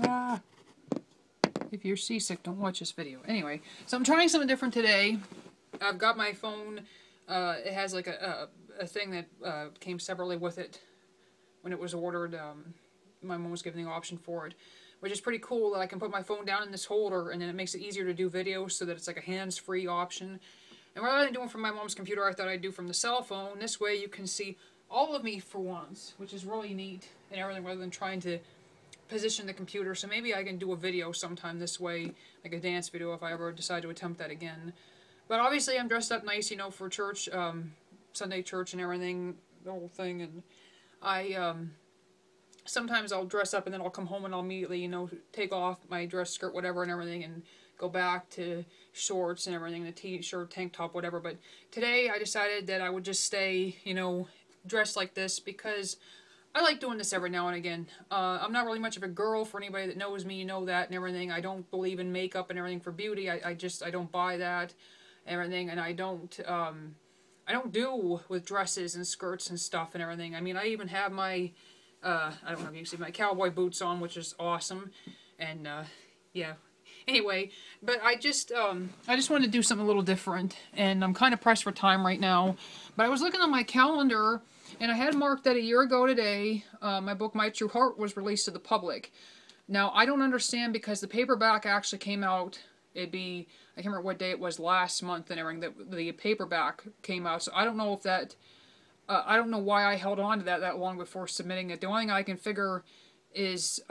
Ah. If you're seasick, don't watch this video. Anyway, so I'm trying something different today. I've got my phone. It has like a thing that came separately with it when it was ordered. My mom was giving the option for it, which is pretty cool that I can put my phone down in this holder and then it makes it easier to do videos so that it's like a hands-free option. And rather than doing from my mom's computer, I thought I'd do from the cell phone. This way you can see all of me for once, which is really neat and everything, rather than trying to position the computer. So maybe I can do a video sometime this way, like a dance video, if I ever decide to attempt that again. But obviously I'm dressed up nice, you know, for church, Sunday church and everything, the whole thing. And I sometimes I'll dress up and then I'll come home and I'll immediately, you know, take off my dress skirt, whatever, and everything, and go back to shorts and everything, the t-shirt, tank top, whatever. But today I decided that I would just stay, you know, dressed like this because I like doing this every now and again. I'm not really much of a girl. For anybody that knows me, you know that and everything. I don't believe in makeup and everything for beauty. I don't buy that and everything, and I don't do with dresses and skirts and stuff and everything. I mean, I even have my I don't know if you can see my cowboy boots on, which is awesome, and yeah. Anyway, but I just wanted to do something a little different, and I'm kind of pressed for time right now. But I was looking on my calendar, and I had marked that a year ago today, my book My True Heart was released to the public. Now, I don't understand because the paperback actually came out, I can't remember what day it was last month and everything, that the paperback came out. So I don't know if that, I don't know why I held on to that long before submitting it. The only thing I can figure is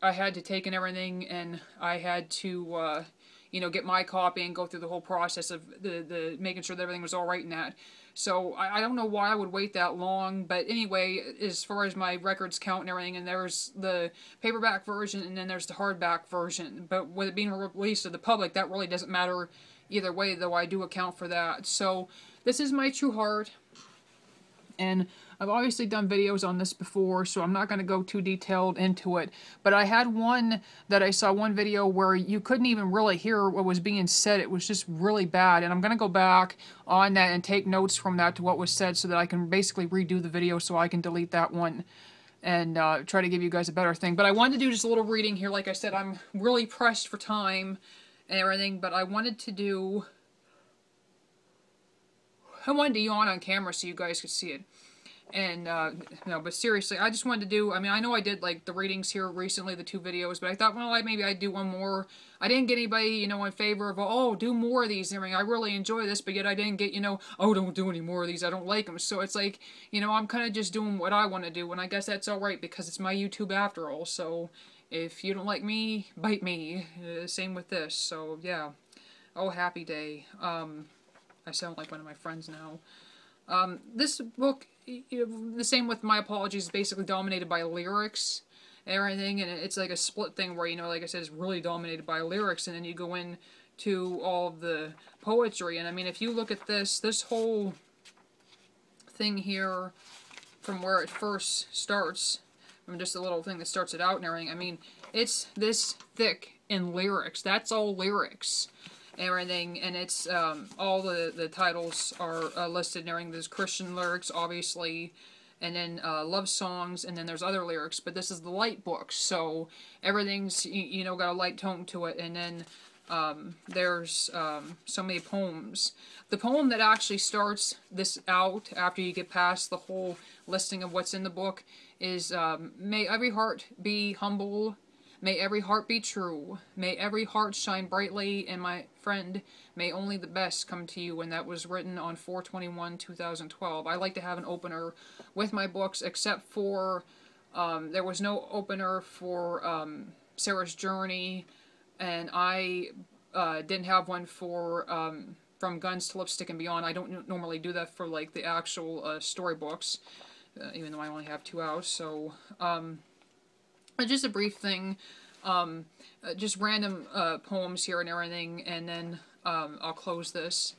I had to take and everything, and I had to, you know, get my copy and go through the whole process of the making sure that everything was all right in that. So I don't know why I would wait that long, but anyway, as far as my records count and everything, and there's the paperback version and then there's the hardback version. But with it being released to the public, that really doesn't matter either way, though I do account for that. So this is My True Heart, and I've obviously done videos on this before, so I'm not going to go too detailed into it. But I had one that I saw one video where you couldn't even really hear what was being said. It was just really bad. And I'm going to go back on that and take notes from that to what was said so that I can basically redo the video so I can delete that one and try to give you guys a better thing. But I wanted to do just a little reading here. Like I said, I'm really pressed for time and everything, but I wanted to yawn on camera so you guys could see it. And, no, but seriously, I just wanted to do, I mean, I know I did, like, the readings here recently, the 2 videos, but I thought, well, maybe I'd do one more. I didn't get anybody, you know, in favor of, oh, do more of these and everything. I really enjoy this, but yet I didn't get, you know, oh, don't do any more of these, I don't like them. So it's like, you know, I'm kind of just doing what I want to do, and I guess that's alright, because it's my YouTube after all. So if you don't like me, bite me. Same with this, so yeah. Oh, happy day. I sound like one of my friends now. This book, you know, the same with My Apologies, is basically dominated by lyrics and everything, and it's like a split thing where, you know, like I said, it's really dominated by lyrics, and then you go in to all of the poetry. And I mean, if you look at this whole thing here, from where it first starts, from just a little thing that starts it out and everything, I mean, it's this thick in lyrics. That's all lyrics. Everything, and it's all the titles are listed and everything. There's Christian lyrics, obviously, and then love songs, and then there's other lyrics. But this is the light book, so everything's, you know, got a light tone to it. And then there's so many poems. The poem that actually starts this out after you get past the whole listing of what's in the book is may every heart be humble. May every heart be true. May every heart shine brightly, and my friend, may only the best come to you. And that was written on 4/21/2012. I like to have an opener with my books, except for there was no opener for Sarah's Journey, and I didn't have one for From Guns to Lipstick and Beyond. I don't normally do that for like the actual storybooks, even though I only have 2 out. So just a brief thing, just random poems here and everything, and then I'll close this.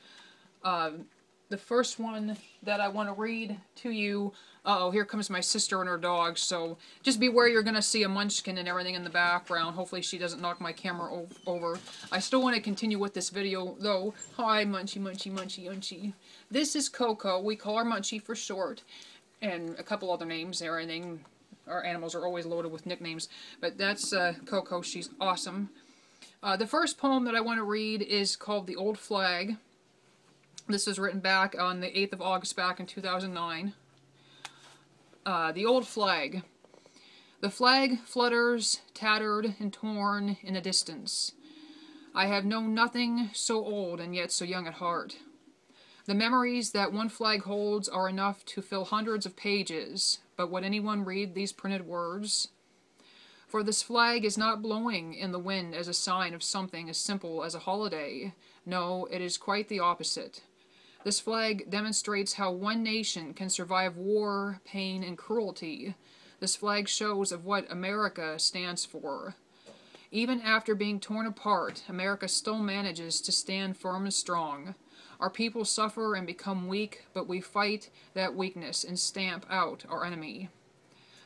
The first one that I want to read to you, uh-oh, here comes my sister and her dog, so just beware, you're going to see a munchkin and everything in the background. Hopefully she doesn't knock my camera over. I still want to continue with this video, though. Hi, Munchie, Munchie, Munchie, Munchie. This is Coco. We call her Munchie for short, and a couple other names and everything. Our animals are always loaded with nicknames. But that's Coco. She's awesome. The first poem that I want to read is called The Old Flag. This was written back on the 8th of August back in 2009. The Old Flag. The flag flutters, tattered and torn in the distance. I have known nothing so old and yet so young at heart. The memories that one flag holds are enough to fill hundreds of pages, but would anyone read these printed words? For this flag is not blowing in the wind as a sign of something as simple as a holiday. No, it is quite the opposite. This flag demonstrates how one nation can survive war, pain, and cruelty. This flag shows of what America stands for. Even after being torn apart, America still manages to stand firm and strong. Our people suffer and become weak, but we fight that weakness and stamp out our enemy.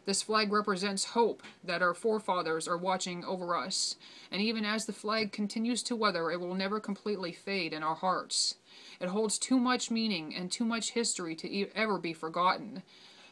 This flag represents hope that our forefathers are watching over us, and even as the flag continues to weather, it will never completely fade in our hearts. It holds too much meaning and too much history to ever be forgotten.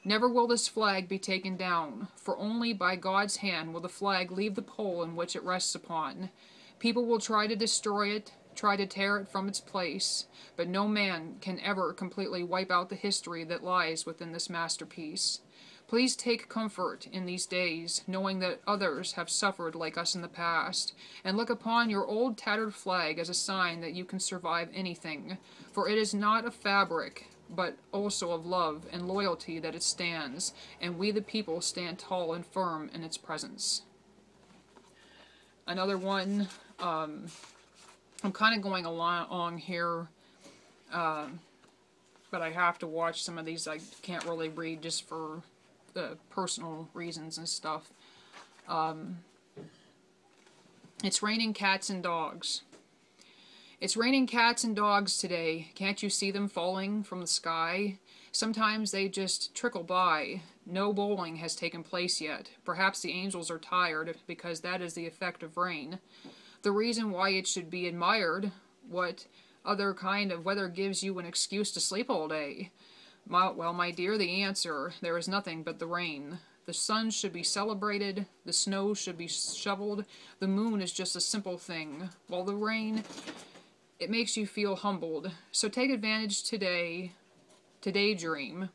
Never will this flag be taken down, for only by God's hand will the flag leave the pole in which it rests upon. People will try to destroy it, try to tear it from its place, but no man can ever completely wipe out the history that lies within this masterpiece. Please take comfort in these days, knowing that others have suffered like us in the past, and look upon your old tattered flag as a sign that you can survive anything, for it is not of fabric, but also of love and loyalty that it stands, and we the people stand tall and firm in its presence. Another one, I'm kind of going along here, but I have to watch some of these I can't really read just for personal reasons and stuff. It's raining cats and dogs. It's raining cats and dogs today. Can't you see them falling from the sky? Sometimes they just trickle by. No bowling has taken place yet. Perhaps the angels are tired, because that is the effect of rain. The reason why it should be admired, what other kind of weather gives you an excuse to sleep all day? Well, my dear, the answer, there is nothing but the rain. The sun should be celebrated, the snow should be shoveled, the moon is just a simple thing, while the rain, it makes you feel humbled. So take advantage today to daydream,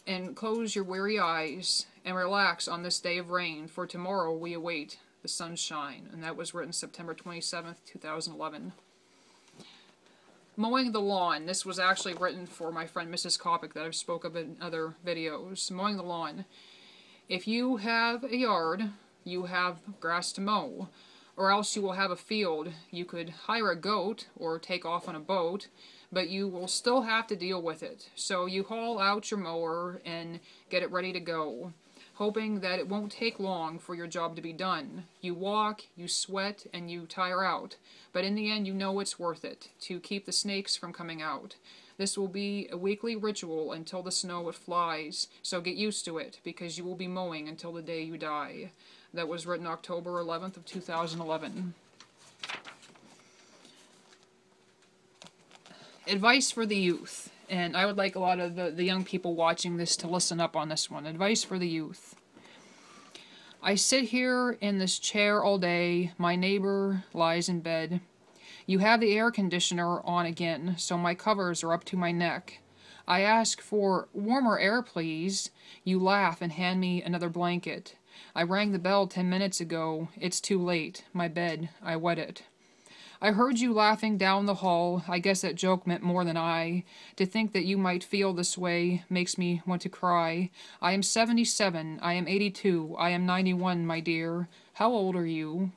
and close your weary eyes, and relax on this day of rain, for tomorrow we await the sunshine. And that was written September 27th, 2011. Mowing the lawn. This was actually written for my friend Mrs. Kopic that I've spoke of in other videos. Mowing the lawn. If you have a yard, you have grass to mow, or else you will have a field. You could hire a goat or take off on a boat, but you will still have to deal with it. So you haul out your mower and get it ready to go, hoping that it won't take long for your job to be done. You walk, you sweat, and you tire out, but in the end you know it's worth it, to keep the snakes from coming out. This will be a weekly ritual until the snow it flies, so get used to it, because you will be mowing until the day you die. That was written October 11th of 2011. Advice for the youth. And I would like a lot of the young people watching this to listen up on this one. Advice for the youth. I sit here in this chair all day. My neighbor lies in bed. You have the air conditioner on again, so my covers are up to my neck. I ask for warmer air, please. You laugh and hand me another blanket. I rang the bell 10 minutes ago. It's too late. My bed, I wet it. I heard you laughing down the hall. I guess that joke meant more than I. To think that you might feel this way makes me want to cry. I am 77. I am 82. I am 91, my dear. How old are you?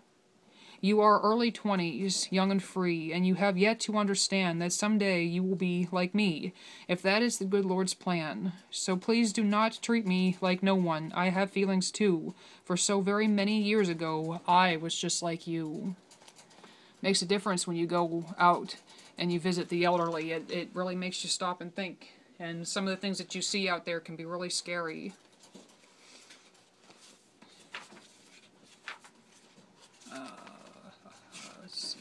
You are early 20s, young and free, and you have yet to understand that someday you will be like me, if that is the good Lord's plan. So please do not treat me like no one. I have feelings too, for so very many years ago, I was just like you. Makes a difference when you go out and you visit the elderly. It really makes you stop and think. And some of the things that you see out there can be really scary. Let's see.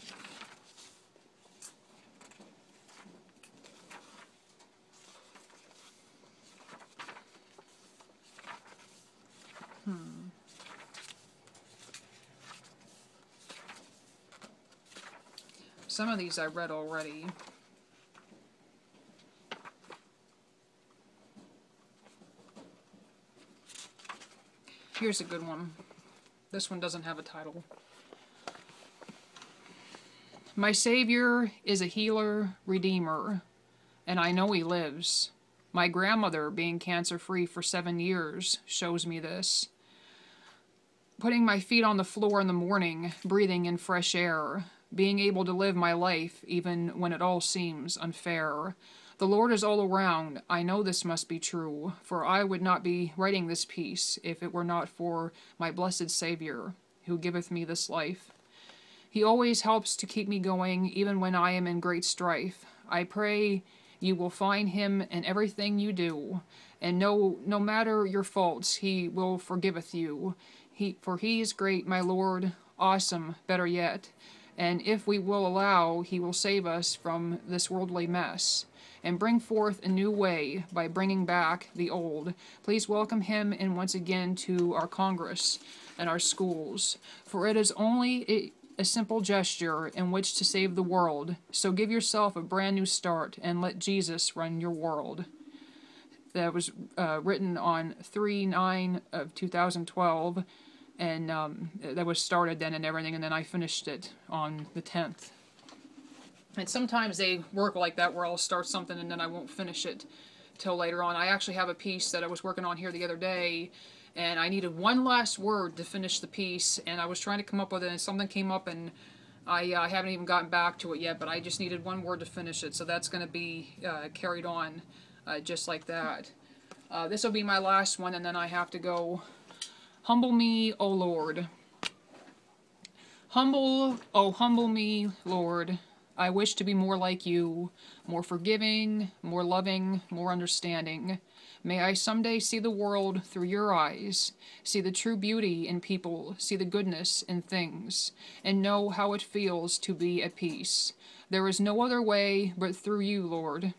Some of these I read already. Here's a good one. This one doesn't have a title. My Savior is a healer, redeemer, and I know he lives. My grandmother, being cancer-free for 7 years, shows me this. Putting my feet on the floor in the morning, breathing in fresh air, being able to live my life even when it all seems unfair. The Lord is all around. I know this must be true, for I would not be writing this piece if it were not for my blessed Savior, who giveth me this life. He always helps to keep me going, even when I am in great strife. I pray you will find him in everything you do, and no matter your faults, he will forgiveth you. For he is great, my Lord, awesome, better yet. And if we will allow, he will save us from this worldly mess, and bring forth a new way by bringing back the old. Please welcome him in once again to our Congress and our schools, for it is only a simple gesture in which to save the world. So give yourself a brand new start and let Jesus run your world. That was written on 3/9 of 2012, and that was started then and everything, and then I finished it on the 10th. And sometimes they work like that, where I'll start something and then I won't finish it till later on. I actually have a piece that I was working on here the other day, and I needed one last word to finish the piece, and I was trying to come up with it, and something came up, and I haven't even gotten back to it yet, but I just needed one word to finish it, so that's going to be carried on just like that. This will be my last one, and then I have to go. Humble me, O Lord. Humble me, Lord. I wish to be more like you, more forgiving, more loving, more understanding. May I someday see the world through your eyes, see the true beauty in people, see the goodness in things, and know how it feels to be at peace. There is no other way but through you, Lord.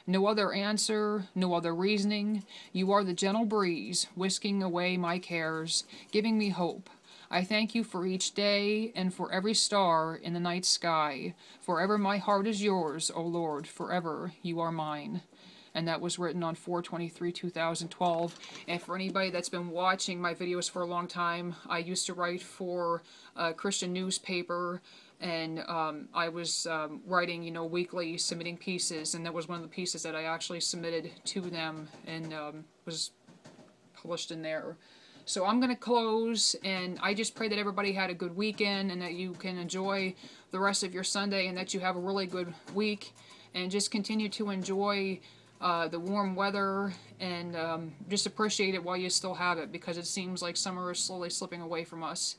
No other answer, no other reasoning. You are the gentle breeze, whisking away my cares, giving me hope. I thank you for each day and for every star in the night sky. Forever my heart is yours, O Lord, forever you are mine. And that was written on 4/23/2012. And for anybody that's been watching my videos for a long time, I used to write for a Christian newspaper, and I was writing, weekly, submitting pieces, and that was one of the pieces that I actually submitted to them and was published in there. So I'm going to close, and I just pray that everybody had a good weekend and that you can enjoy the rest of your Sunday and that you have a really good week, and just continue to enjoy the warm weather, and just appreciate it while you still have it, because it seems like summer is slowly slipping away from us.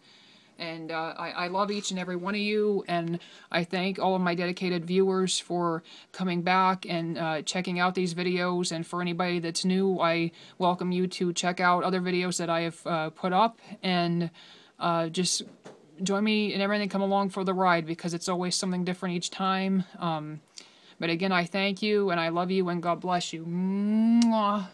And I love each and every one of you, and I thank all of my dedicated viewers for coming back and checking out these videos. And for anybody that's new, I welcome you to check out other videos that I have put up, and just join me in everything, come along for the ride, because it's always something different each time. But again, I thank you, and I love you, and God bless you. Mwah.